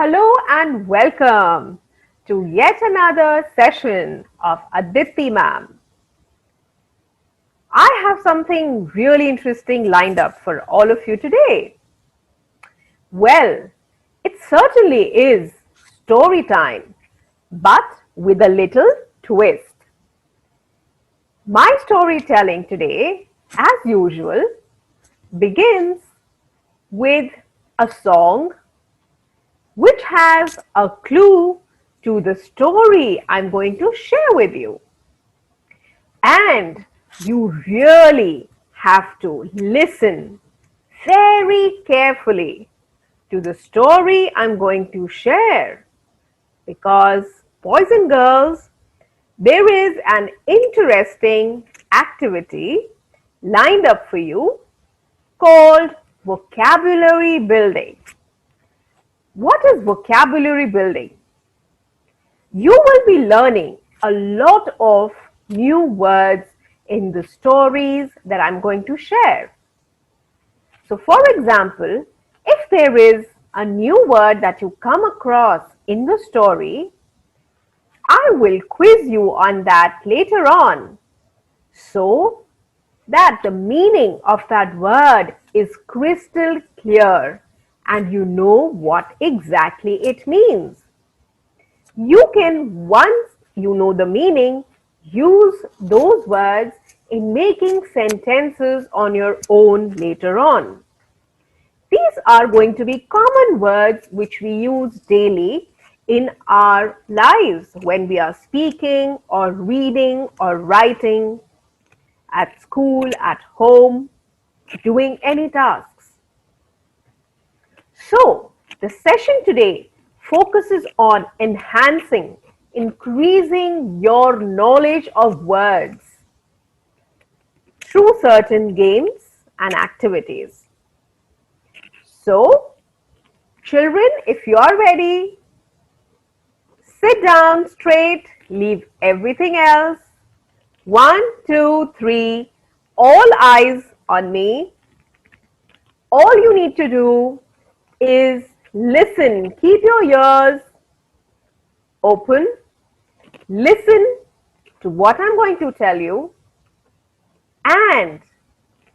Hello and welcome to yet another session of Aditi Ma'am. I have something really interesting lined up for all of you today. Well, it certainly is story time, but with a little twist. My storytelling today, as usual, begins with a song which has a clue to the story I'm going to share with you. And you really have to listen very carefully to the story I'm going to share, because boys and girls, there is an interesting activity lined up for you called vocabulary building. What is vocabulary building? You will be learning a lot of new words in the stories that I'm going to share. So for example, if there is a new word that you come across in the story, I will quiz you on that later on, so that the meaning of that word is crystal clear and you know what exactly it means. You can, once you know the meaning, use those words in making sentences on your own later on. These are going to be common words which we use daily in our lives when we are speaking or reading or writing at school, at home, doing any tasks. So, the session today focuses on enhancing, increasing your knowledge of words through certain games and activities. So, children, if you are ready, sit down straight, leave everything else. 1, 2, 3, all eyes on me. All you need to do is listen. Keep your ears open. Listen to what I'm going to tell you and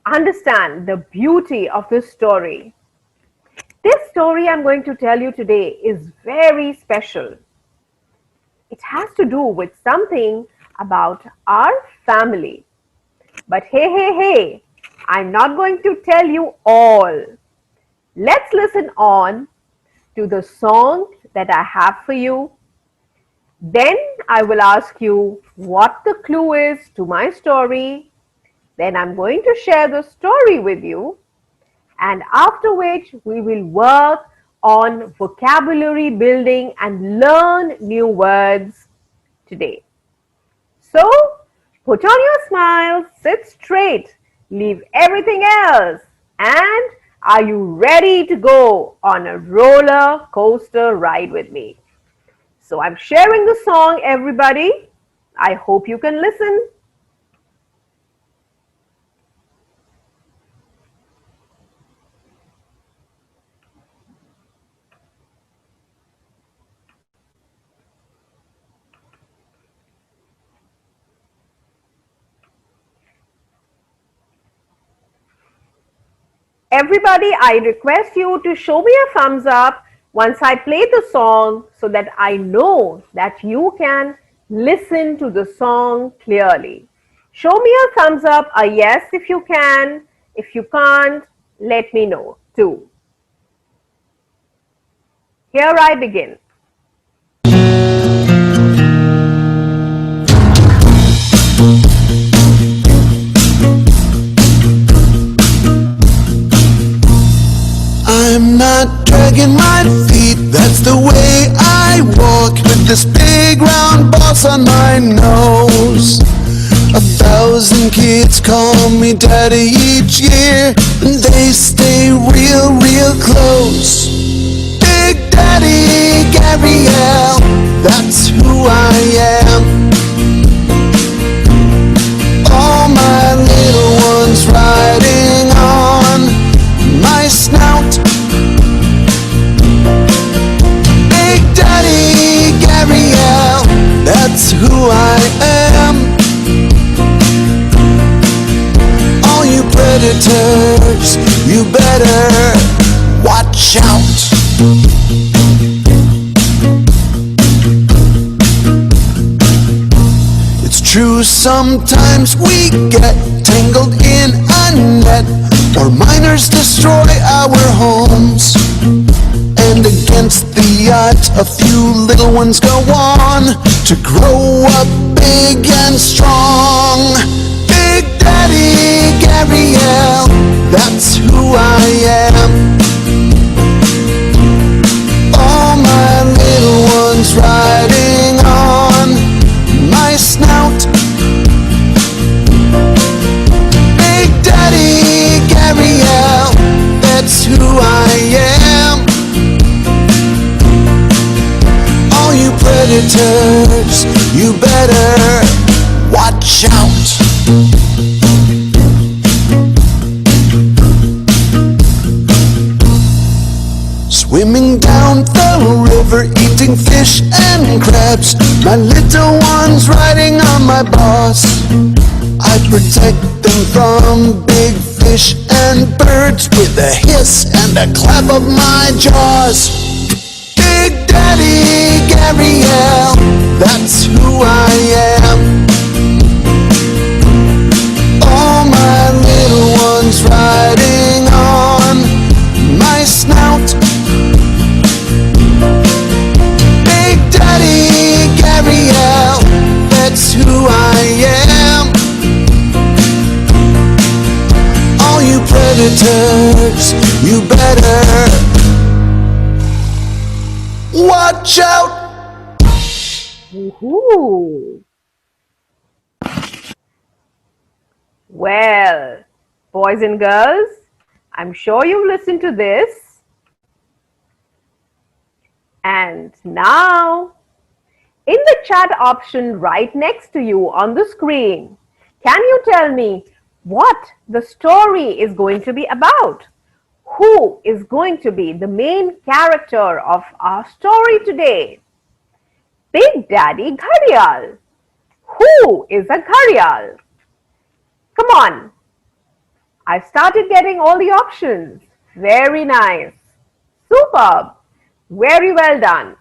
understand the beauty of this story. This story I'm going to tell you today is very special. It has to do with something about our family. But hey, I'm not going to tell you all. Let's listen on to the song that I have for you. Then I will ask you what the clue is to my story. Then I'm going to share the story with you. And after which we will work on vocabulary building and learn new words today. So, put on your smile, sit straight, leave everything else, and are you ready to go on a roller coaster ride with me? So I'm sharing the song, everybody. I hope you can listen. Everybody, I request you to show me a thumbs up once I play the song so that I know that you can listen to the song clearly. Show me a thumbs up, a yes if you can. If you can't, let me know too. Here I begin. I'm not dragging my feet, that's the way I walk, with this big round boss on my nose. 1,000 kids call me daddy each year, and they stay real close. Big Daddy Ghariyal, that's who I am. All my little ones riding on my snout. watch out. It's true, sometimes we get tangled in a net, or miners destroy our homes. And against the odds, a few little ones go on to grow up big and strong. Big Daddy Ghariyal, that's who I am. All my little ones riding on my snout. Big Daddy Ghariyal, that's who I am. All you predators, you better watch out. Swimming down the river, eating fish and crabs, my little ones riding on my boss. I protect them from big fish and birds with a hiss and a clap of my jaws. Big Daddy Ghariyal, that's who I am. All my little ones riding on my snout. Big Daddy Ghariyal, that's who I am. All you predators, you better watch out. Woohoo! Well, boys and girls, I'm sure you've listened to this. And now, in the chat option right next to you on the screen, can you tell me what the story is going to be about? Who is going to be the main character of our story today? Big Daddy Ghariyal. Who is a Ghariyal? Come on. I've started getting all the options. Very nice. Superb. Very well done.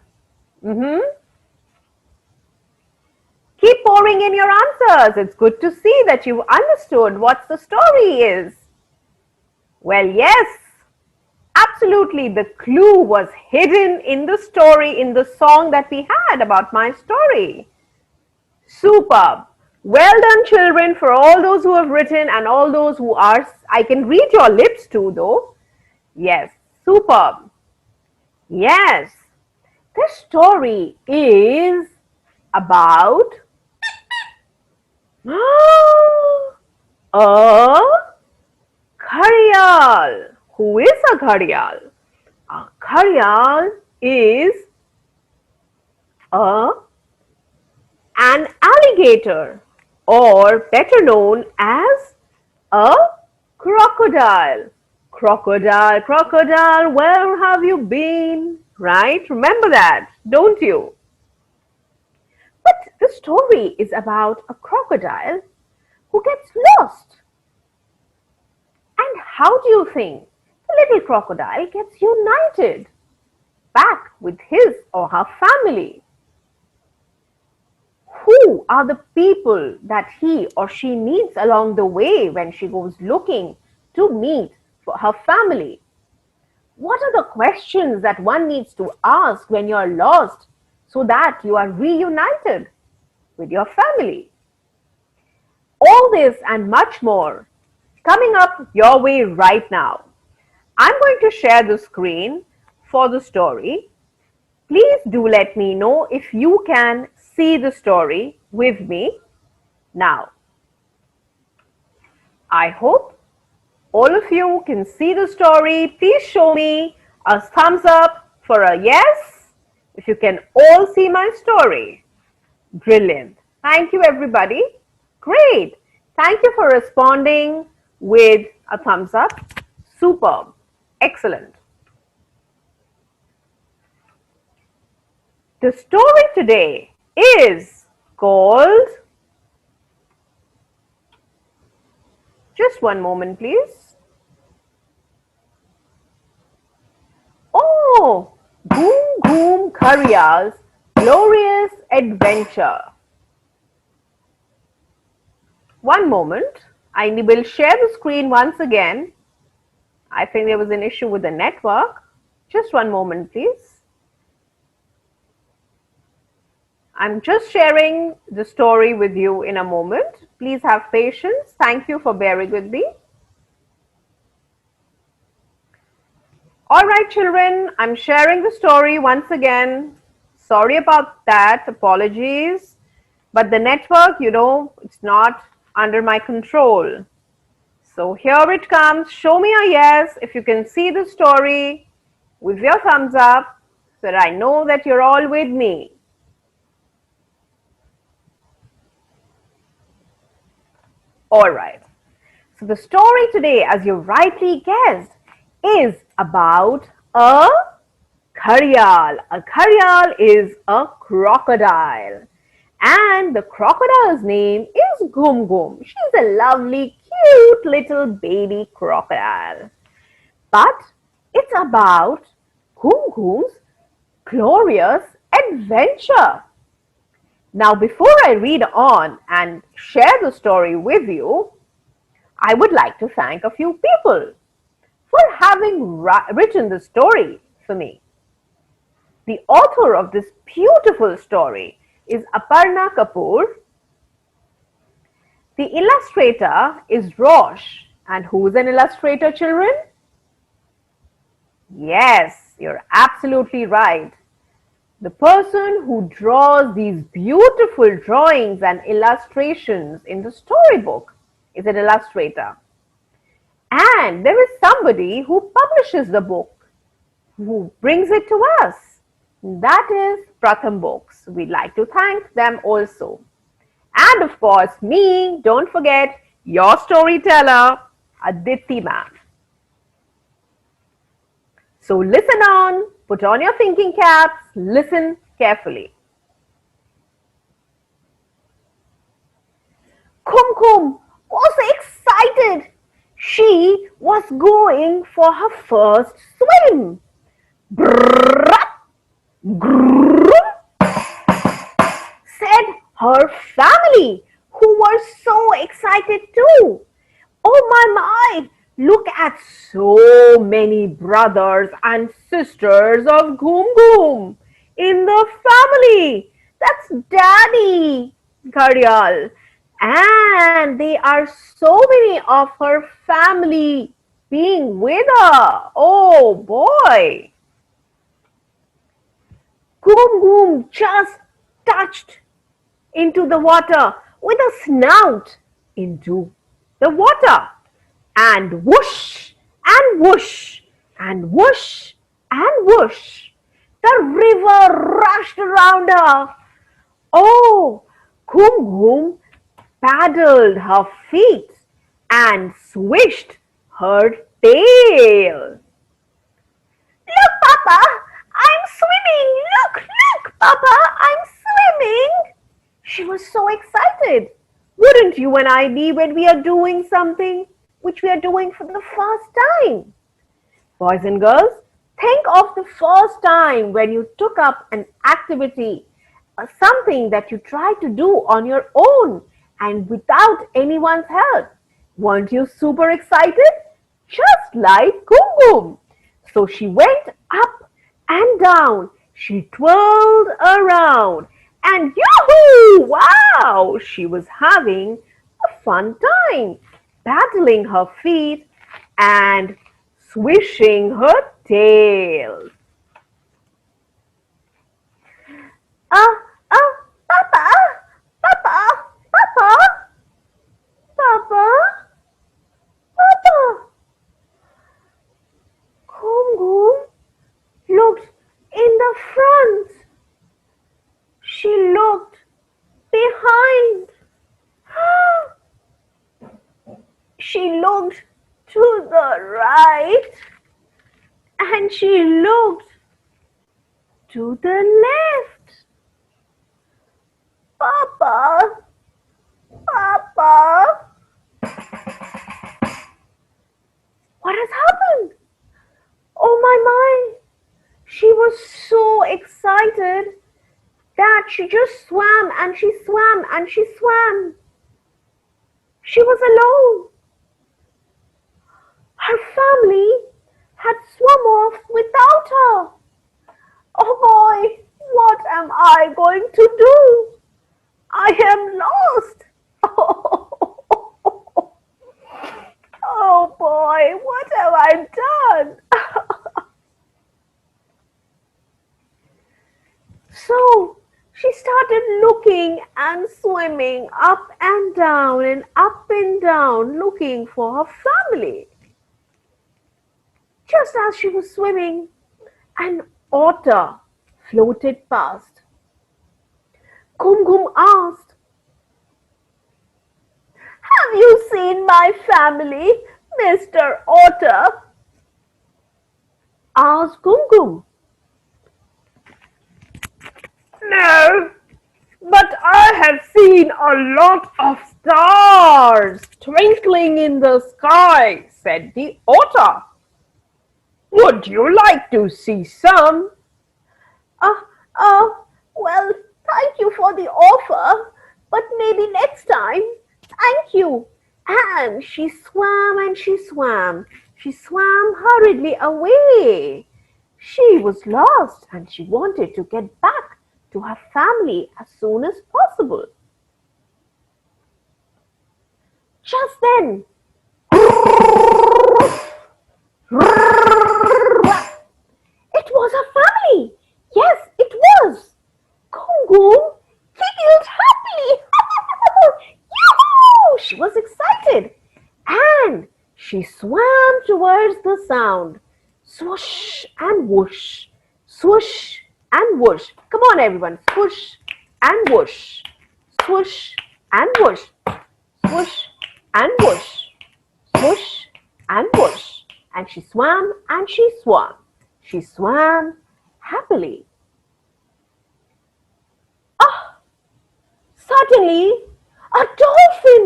Keep pouring in your answers. It's good to see that you've understood what the story is. Well, yes, absolutely. The clue was hidden in the story, in the song that we had about my story. Superb. Well done, children, for all those who have written and all those who are. I can read your lips too, though. Yes, superb. Yes, the story is about a Ghariyal. Who is a Ghariyal? A Ghariyal is an alligator, or better known as a crocodile. Crocodile, crocodile, where have you been? Right? Remember that, don't you? But the story is about a crocodile who gets lost. And how do you think the little crocodile gets united back with his or her family? Who are the people that he or she meets along the way when she goes looking to meet for her family? What are the questions that one needs to ask when you are lost so that you are reunited with your family? All this and much more coming up your way right now. I'm going to share the screen for the story. Please do let me know if you can see the story with me now. I hope all of you can see the story. Please show me a thumbs up for a yes if you can all see my story. Brilliant. Thank you, everybody. Great. Thank you for responding with a thumbs up. Superb. Excellent. The story today is called, just one moment please. Ghariyal's glorious adventure. One moment, I will share the screen once again. I think there was an issue with the network. Just one moment, please. I'm just sharing the story with you in a moment. Please have patience. Thank you for bearing with me. All right, children, I'm sharing the story once again. Sorry about that. Apologies. But the network, it's not under my control. So here it comes. Show me a yes if you can see the story with your thumbs up so that I know that you're all with me. All right. So the story today, as you rightly guessed, is about a ghariyal. A ghariyal is a crocodile. And the crocodile's name is Ghum Ghum. She's a lovely, cute little baby crocodile. But it's about Ghum Ghum's glorious adventure. Now, before I read on and share the story with you, I would like to thank a few people for having written the story for me. The author of this beautiful story is Aparna Kapoor. The illustrator is Rosh. And who's an illustrator, children? Yes, you're absolutely right. The person who draws these beautiful drawings and illustrations in the storybook is an illustrator. And there is somebody who publishes the book, who brings it to us. That is Pratham Books. We'd like to thank them also. And of course, me, don't forget, your storyteller, Aditi ma'am. So listen on, put on your thinking caps, listen carefully. Ghum Ghum was excited. She was going for her first swim. Brrrr, grrrr, said her family, who were so excited too. Oh my, look at so many brothers and sisters of Ghum Ghum in the family. That's Daddy Ghariyal. And they are so many of her family being with her. Oh boy. Ghum Ghum just touched into the water with a snout into the water. And whoosh, and whoosh, and whoosh, and whoosh, the river rushed around her. Oh, Ghum Ghum paddled her feet and swished her tail. Look, Papa, I'm swimming. Look, Papa, I'm swimming. She was so excited. Wouldn't you and I be when we are doing something which we are doing for the first time? Boys and girls, think of the first time when you took up an activity, something that you tried to do on your own and without anyone's help. Weren't you super excited? Just like Ghum Ghum. So she went up and down. She twirled around. And yoo-hoo! Wow! She was having a fun time, paddling her feet and swishing her tail. Papa, Papa, Papa, Papa, Papa. Ghum Ghum looked in the front. She looked behind. She looked to the right and she looked to the left. Papa, Papa, what has happened? Oh my, she was was so excited that she just swam and she swam and she swam. She was alone. Her family had swum off without her. Oh boy, what am I going to do? I am lost. Oh boy, what have I done? So she started looking and swimming up and down, looking for her family. Just as she was swimming, an otter floated past. Ghum Ghum asked, "Have you seen my family, Mr. Otter?" asked Ghum Ghum. "No, but I have seen a lot of stars twinkling in the sky," said the otter. "Would you like to see some?" Well, thank you for the offer, but maybe next time. Thank you." And she swam and she swam. She swam hurriedly away. She was lost and she wanted to get back to her family as soon as possible. Just then, it was her family. Yes, it was. Ghum Ghum giggled happily. Yahoo! She was excited. And she swam towards the sound. Swoosh and whoosh. Swoosh and whoosh. Come on, everyone. Swoosh and whoosh. Swoosh and whoosh. Swoosh and whoosh. Swoosh and whoosh. And she swam and she swam. She swam happily. Suddenly, a dolphin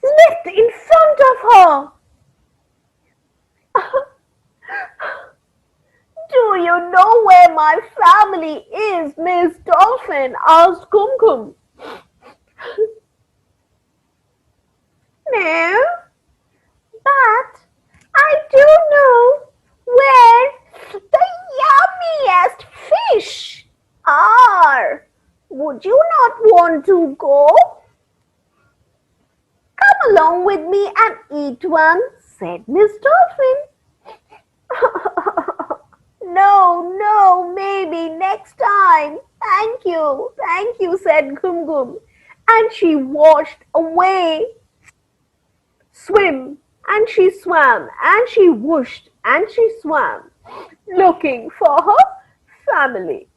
leapt in front of her. "Do you know where my family is, Miss Dolphin?" asked Ghum Ghum. "No, but I do know where the yummiest fish are. Would you not want to go?" "Come along with me and eat one," said Miss Dolphin. No, maybe next time. Thank you, said Ghum Ghum. And she washed away. Swim, and she swam, and she whooshed, and she swam, looking for her family.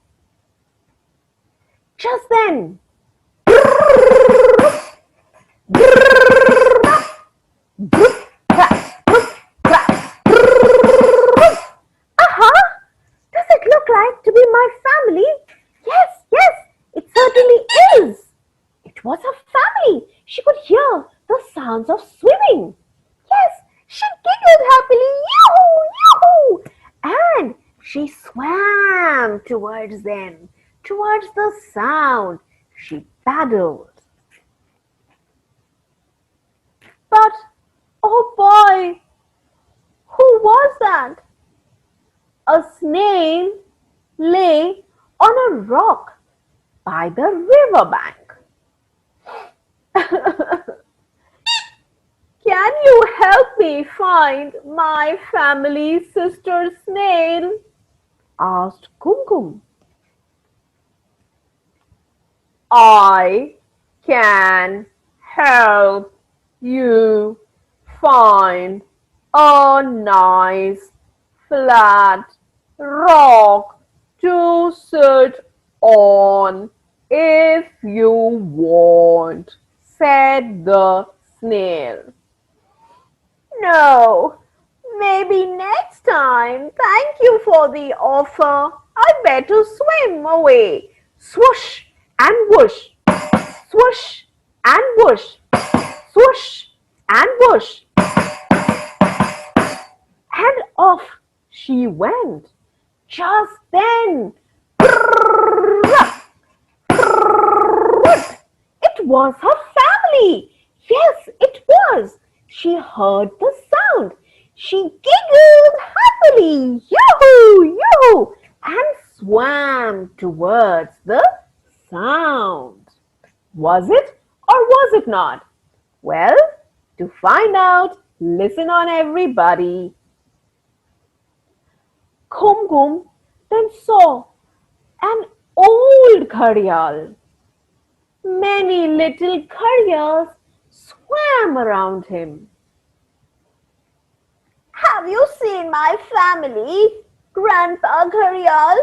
Just then, does it look like to be my family? Yes, it certainly is. It was her family. She could hear the sounds of swimming. Yes, she giggled happily, yoo-hoo, and she swam towards them, towards the sound. She paddled. But, oh boy, who was that? A snail lay on a rock by the riverbank. Can you help me find my family, Sister Snail? Asked Ghum Ghum. I can help you find a nice flat rock to sit on if you want, said the snail. No, maybe next time. Thank you for the offer. I better swim away. Swoosh and whoosh, swoosh and whoosh, swoosh and whoosh. And off she went Just then, it was her family. Yes, it was. She heard the sound. She giggled happily, yoo-hoo, yoo-hoo, and swam towards the sound. Was it or was it not? Well, to find out, listen on everybody. Ghum Ghum then saw an old Ghariyal. Many little Ghariyals swam around him. Have you seen my family, Grandpa Ghariyal?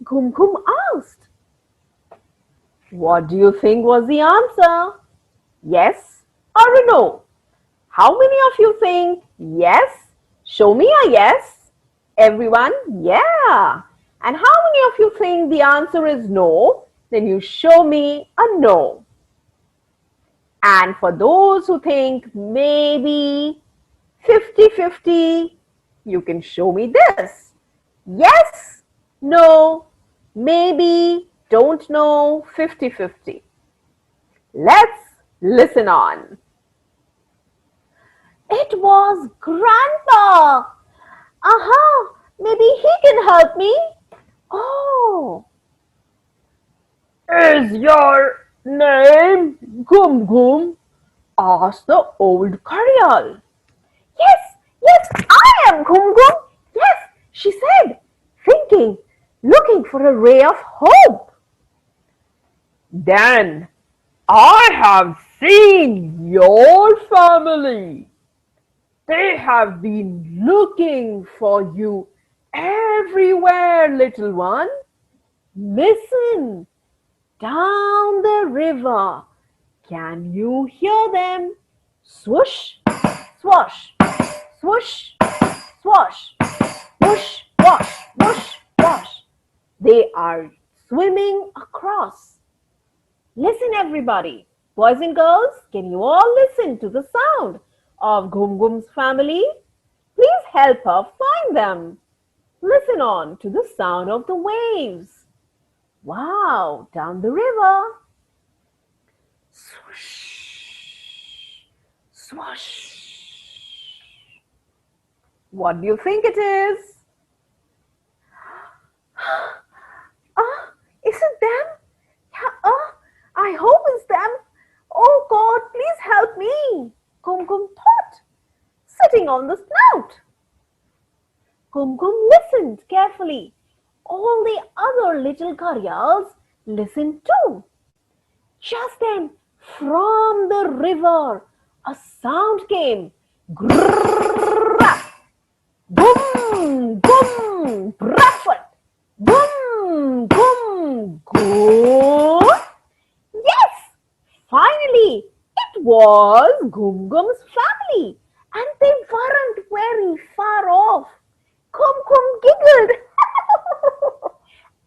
Ghum Ghum asked. What do you think was the answer? Yes or a no? How many of you think yes? Show me a yes. Everyone, yeah. And how many of you think the answer is no? Then you show me a no. And for those who think maybe 50-50, you can show me this. Yes, no, maybe, don't know, 50-50. Let's listen on. It was Grandpa. Maybe he can help me. Oh, is your name Ghum Ghum? Asked the old Ghariyal. Yes, I am Ghum Ghum. Yes, she said, thinking, looking for a ray of hope. Then I have seen your family. They have been looking for you everywhere, little one. Listen, down the river. Can you hear them? Swoosh, swash, swoosh, swash, whoosh, wash, whoosh, wash. They are swimming across. Listen, everybody. Boys and girls, can you all listen to the sound of Ghum Ghum's family? Please help her find them. Listen on to the sound of the waves. Wow, down the river. Swoosh, swoosh. What do you think it is? Is it them? Yeah, I hope it's them. Oh God, please help me. Ghum Ghum thought, sitting on the snout. Ghum Ghum listened carefully. All the other little Ghariyals listened too. Just then, from the river, a sound came. Grrrr! Boom! Boom! Bradford! Boom! Boom! Go! Yes! Finally, it was Ghum Ghum's family, and they weren't very far off. Ghum Ghum giggled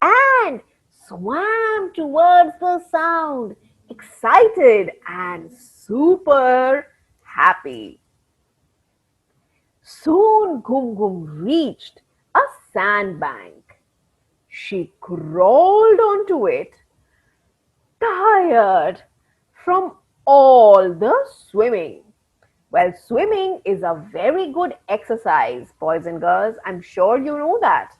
and swam towards the sound, excited and super happy. Soon Ghum Ghum reached a sandbank. She crawled onto it, tired from all the swimming. Well, swimming is a very good exercise, boys and girls. I'm sure you know that.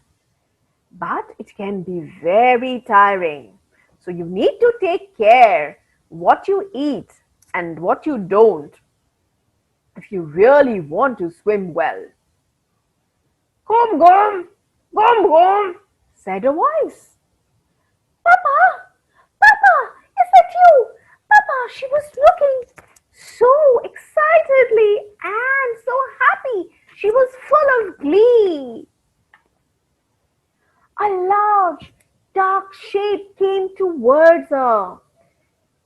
But it can be very tiring. So you need to take care what you eat and what you don't if you really want to swim well. Ghum Ghum, Ghum Ghum, said a voice. Papa, is that you? Papa, she was looking so excitedly and so happy. She was full of glee. A large, dark shape came towards her.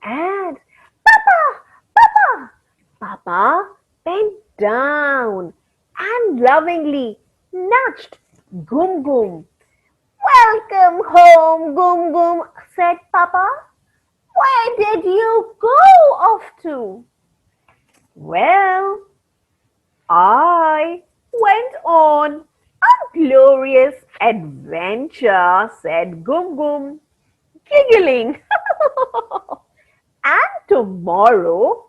And Papa bent down and lovingly nudged Ghum Ghum. Welcome home, Ghum Ghum, said Papa. Where did you go off to? Well, I went on A glorious adventure, said Gum Gum, giggling. And tomorrow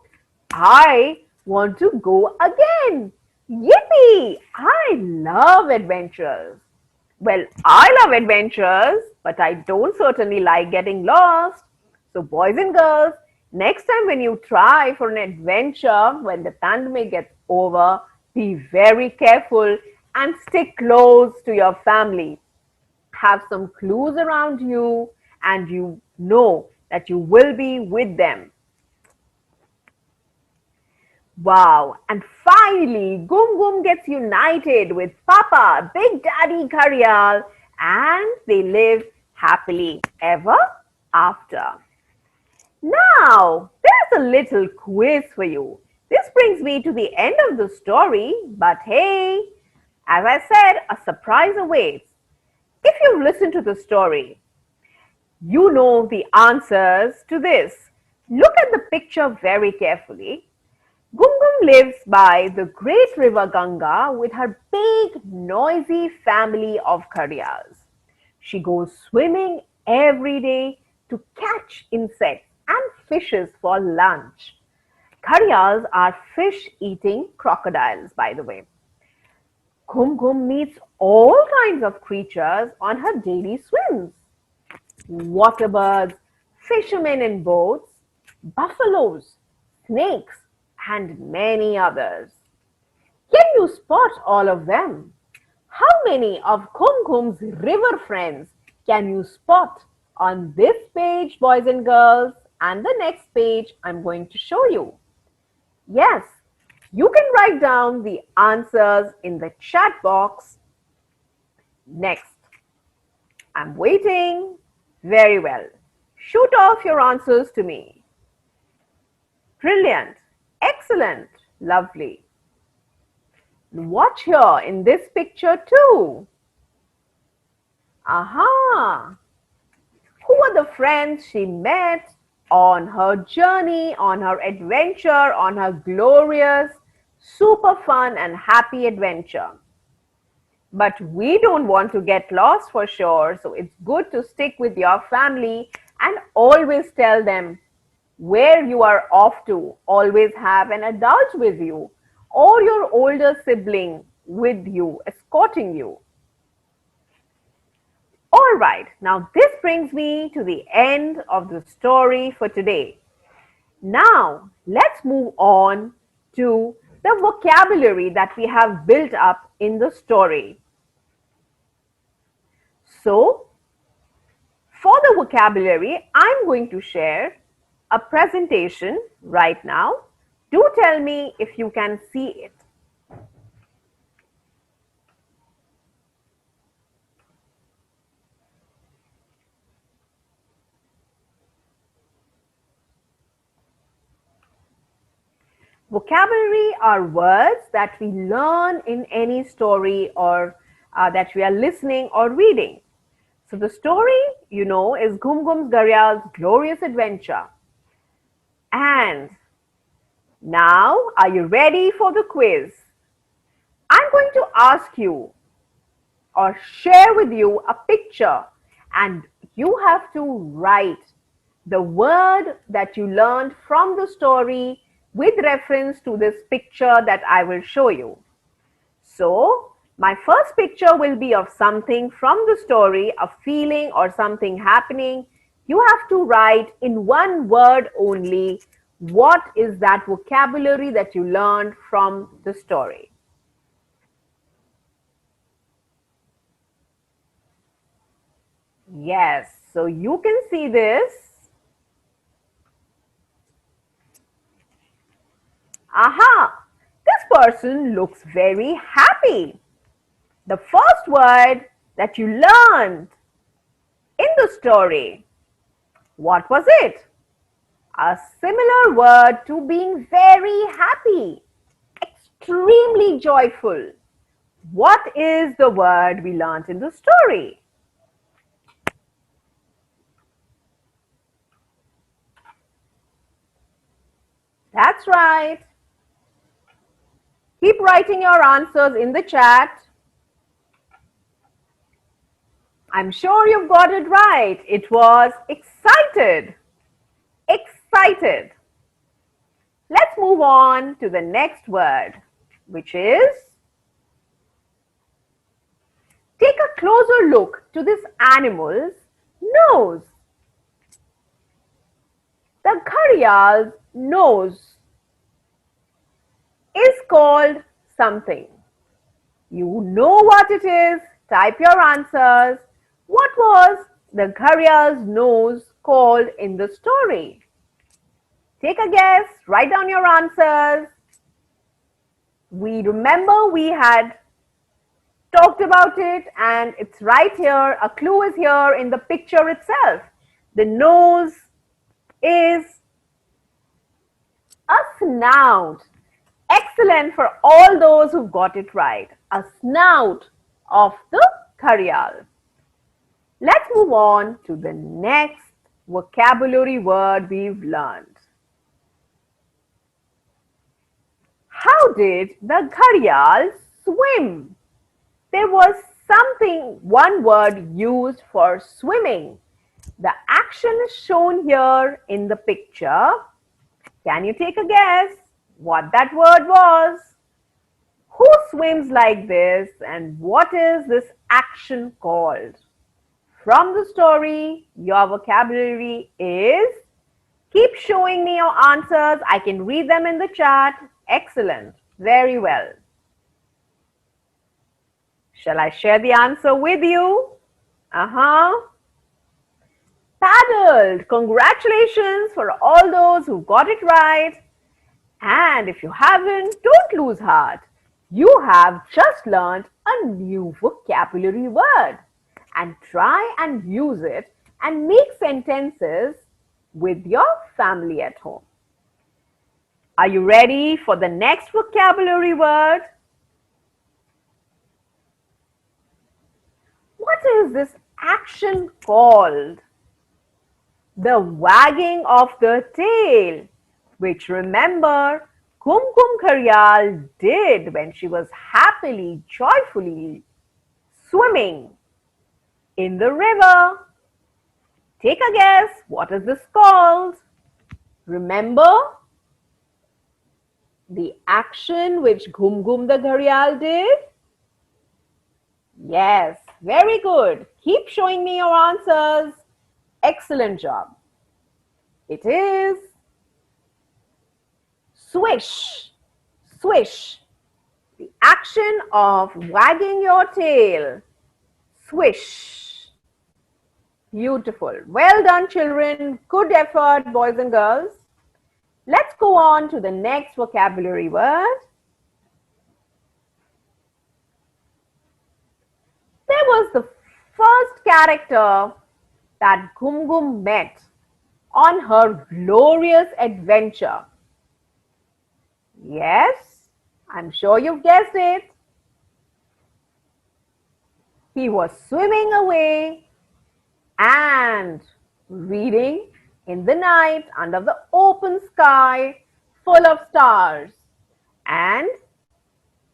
I want to go again. Yippee! I love adventures. Well, I love adventures, but I don't certainly like getting lost. So, boys and girls, next time when you try for an adventure when the pandemic gets over, be very careful and stick close to your family. Have some clues around you, and you know that you will be with them. Wow. And finally, Ghum Ghum gets united with Papa, Big Daddy Ghariyal, and they live happily ever after. Now, there's a little quiz for you. This brings me to the end of the story, but hey, as I said, a surprise awaits. If you've listened to the story, you know the answers to this. Look at the picture very carefully. Ghum Ghum lives by the great river Ganga with her big, noisy family of Ghariyals. She goes swimming every day to catch insects and fishes for lunch. Ghariyals are fish-eating crocodiles, by the way. Ghum Ghum meets all kinds of creatures on her daily swims. Waterbirds, fishermen in boats, buffaloes, snakes, and many others. Can you spot all of them? How many of Ghum Ghum's river friends can you spot on this page, boys and girls, and the next page I'm going to show you? Yes, you can write down the answers in the chat box. Next, I'm waiting. Very well. Shoot off your answers to me. Brilliant. Excellent. Lovely. Watch here in this picture too. Aha. Who are the friends she met on her journey, on her adventure, on her glorious, super fun and happy adventure? But we don't want to get lost for sure, so it's good to stick with your family and always tell them where you are off to. Always have an adult with you or your older sibling with you, escorting you. All right, now this brings me to the end of the story for today. Now, let's move on to the vocabulary that we have built up in the story. So, for the vocabulary, I'm going to share a presentation right now. Do tell me if you can see it. Vocabulary are words that we learn in any story or that we are listening or reading. So the story, you know, is Ghum Ghum Ghariyal's glorious adventure. And now, are you ready for the quiz? I'm going to ask you or share with you a picture, and you have to write the word that you learned from the story with reference to this picture that I will show you. So, my first picture will be of something from the story, a feeling or something happening. You have to write in one word only what is that vocabulary that you learned from the story. Yes, so you can see this. Aha, this person looks very happy. The first word that you learned in the story, what was it? A similar word to being very happy, extremely joyful. What is the word we learned in the story? That's right. Keep writing your answers in the chat. I'm sure you've got it right. It was excited. Excited. Let's move on to the next word, which is take a closer look to this animal's nose. The gharial's nose is called something. You know what it is. Type your answers. What was the gharial's nose called in the story? Take a guess. Write down your answers. We remember we had talked about it and it's right here. A clue is here in the picture itself. The nose is a snout. Excellent for all those who got it right. A snout of the gharial. Let's move on to the next vocabulary word we've learned. How did the gharial swim? There was one word used for swimming. The action is shown here in the picture. Can you take a guess what that word was? Who swims like this and what is this action called? From the story, your vocabulary is, keep showing me your answers. I can read them in the chat. Excellent. Very well. Shall I share the answer with you? Paddled. Congratulations for all those who got it right. And if you haven't, don't lose heart. You have just learned a new vocabulary word. And try and use it and make sentences with your family at home. Are you ready for the next vocabulary word? What is this action called? The wagging of the tail, which remember Ghum Ghum Ghariyal did when she was happily, joyfully swimming in the river. Take a guess. What is this called? Remember the action which Ghum Ghum the Ghariyal did? Yes, very good. Keep showing me your answers. Excellent job. It is swish. Swish. The action of wagging your tail. Swish. Beautiful. Well done, children. Good effort, boys and girls. Let's go on to the next vocabulary word. There was the first character that Ghum Ghum met on her glorious adventure. Yes, I'm sure you've guessed it. He was swimming away and reading in the night under the open sky full of stars. And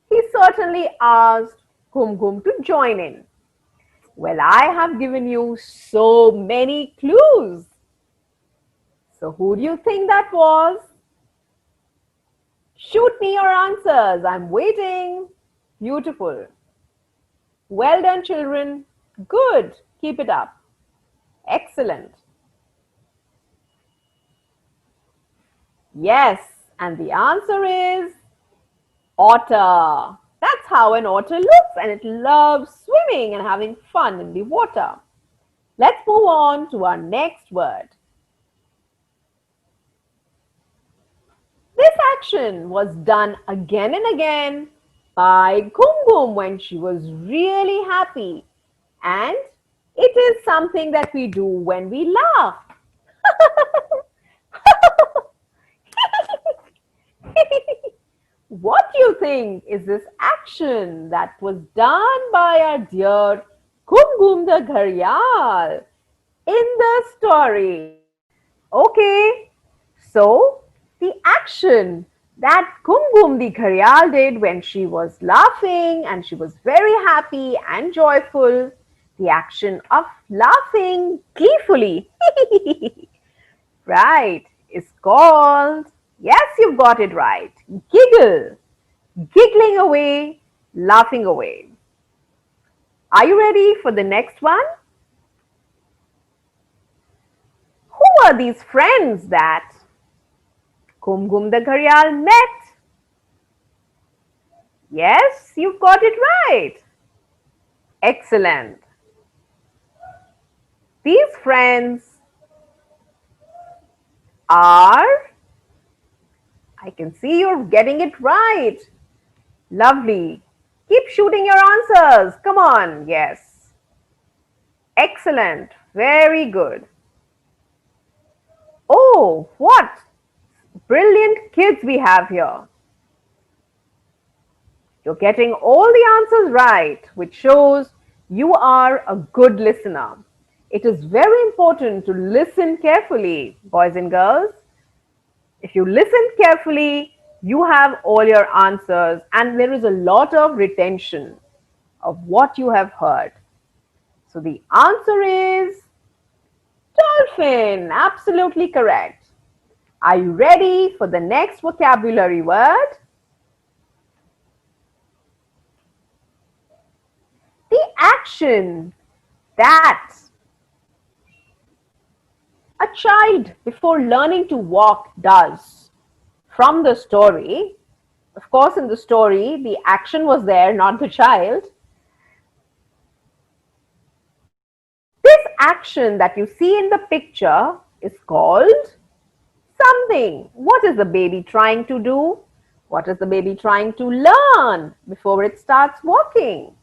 he certainly asked Ghum Ghum to join in. Well, I have given you so many clues. So who do you think that was? Shoot me your answers. I'm waiting. Beautiful. Well done, children. Good. Keep it up. Excellent. Yes, and the answer is otter. That's how an otter looks, and it loves swimming and having fun in the water. Let's move on to our next word. This action was done again and again by Ghum Ghum when she was really happy, and it is something that we do when we laugh. What do you think is this action that was done by our dear Ghum Ghum the Ghariyal in the story? Okay, so the action that Ghum Ghum the Ghariyal did when she was laughing and she was very happy and joyful, The action of laughing gleefully, right, is called, yes, you've got it right, giggle. Giggling away, laughing away. Are you ready for the next one? Who are these friends that Ghum Ghum the Ghariyal met? Yes, you've got it right. Excellent. These friends are, I can see you're getting it right. Lovely. Keep shooting your answers. Come on. Yes. Excellent. Very good. Oh, what brilliant kids we have here. You're getting all the answers right, which shows you are a good listener. It is very important to listen carefully, boys and girls. If you listen carefully, you have all your answers and there is a lot of retention of what you have heard. So the answer is dolphin. Absolutely correct. Are you ready for the next vocabulary word? The action that a child before learning to walk does. From the story, of course, in the story, the action was there, not the child. This action that you see in the picture is called something. What is the baby trying to do? What is the baby trying to learn before it starts walking?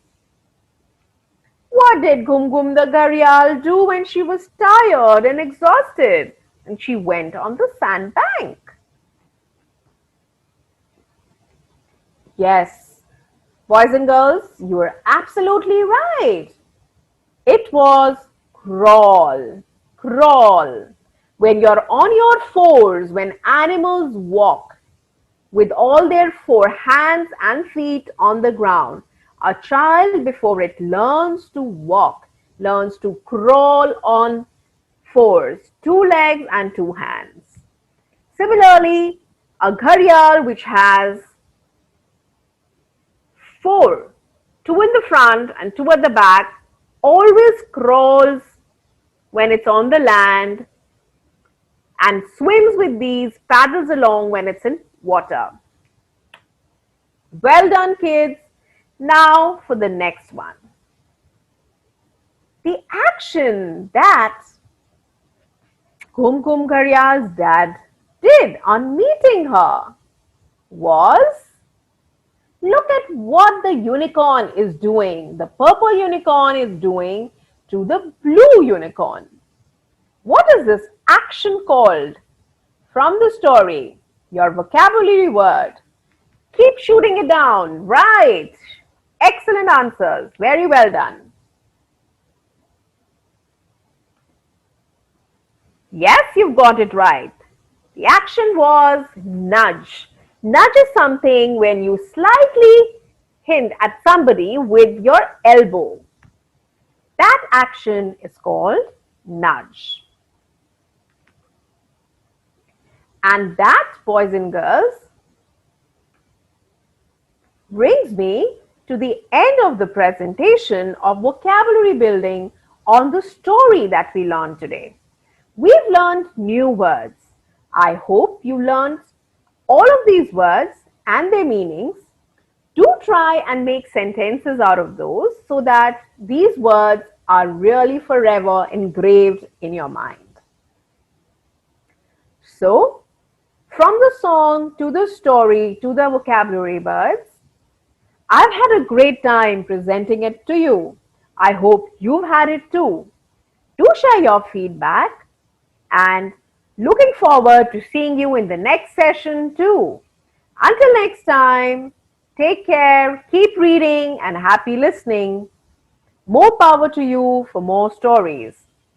What did Ghum Ghum the Ghariyal do when she was tired and exhausted and she went on the sandbank? Yes, boys and girls, you are absolutely right. It was crawl. Crawl. When you're on your fours, when animals walk with all their four hands and feet on the ground, a child before it learns to walk, learns to crawl on fours, two legs and two hands. Similarly, a ghariyal which has four, two in the front and two at the back, always crawls when it's on the land and swims with these, paddles along when it's in water. Well done, kids. Now for the next one. The action that Ghum Ghum Ghariyal's dad did on meeting her was, look at what the unicorn is doing. The purple unicorn is doing to the blue unicorn. What is this action called? From the story, your vocabulary word. Keep shooting it down. Right. Excellent answers. Very well done. Yes, you've got it right. The action was nudge. Nudge is something when you slightly hint at somebody with your elbow. That action is called nudge. And that, boys and girls, brings me to the end of the presentation of vocabulary building on the story that we learned today. We've learned new words. I hope you learned all of these words and their meanings. Do try and make sentences out of those so that these words are really forever engraved in your mind. So, from the song to the story to the vocabulary words, I've had a great time presenting it to you. I hope you've had it too. Do share your feedback and looking forward to seeing you in the next session too. Until next time, take care, keep reading and happy listening. More power to you for more stories.